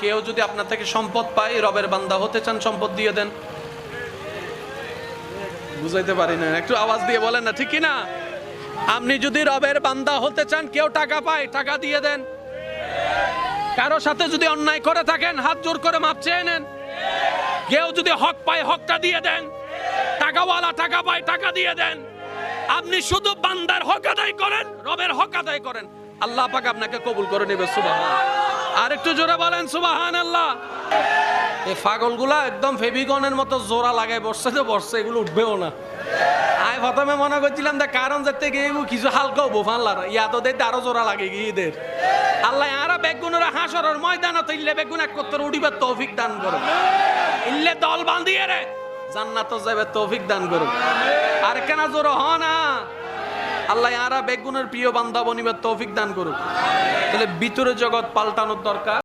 কেউ যদি আপনার থেকে সম্পদ পায়, রবের বান্দা হতে চান, সম্পদ দিয়ে দেন। বুঝাইতে পারি না, একটু আওয়াজ দিয়ে বলেন না, ঠিক কি না? আপনি যদি রবের বান্দা হতে চান, কেউ টাকা পায়, টাকা দিয়ে দেন। কারো সাথে যদি অন্যায় করে থাকেন, হাত জোর করে মাপ চেয়ে নেন। কেউ যদি হক পায়, হকটা দিয়ে দেন। টাকাওয়ালা টাকা পায়, টাকা দিয়ে দেন। আপনি শুধু বান্দার হক আদায় করেন, রবের হক আদায় করেন, আল্লাহ পাক আপনাকে কবুল করে নেবে। সুবহানাল্লাহ। আর একটু জোরে বলেন সুবহানাল্লাহ। এই পাগলগুলা একদম ফেভিকনের মতো জোড়া লাগায় বসছে, তো বসছে, এগুলো উঠবেও না। আমি প্রথমে মনে করছিলাম যে কারণ যাতে গিয়ে কিছু হালকাও বোফানলার ইয়া তো দেখতে আরো জোড়া লাগে গিয়েদের। আল্লাহ আরা বেগুনের হাসরের ময়দানে তো ইল্লে বেগুন এক করতে উঠিবার তৌফিক দান করো, ইল্লে দল বাঁধিয়ে রে জান্নাতে যাবে তৌফিক দান করো। আর কেন জোর হ না, আল্লাহ আরা বেগুনের প্রিয় বান্দা বনিবার তৌফিক দান করুক। তাহলে ভিতরে জগৎ পাল্টানোর দরকার।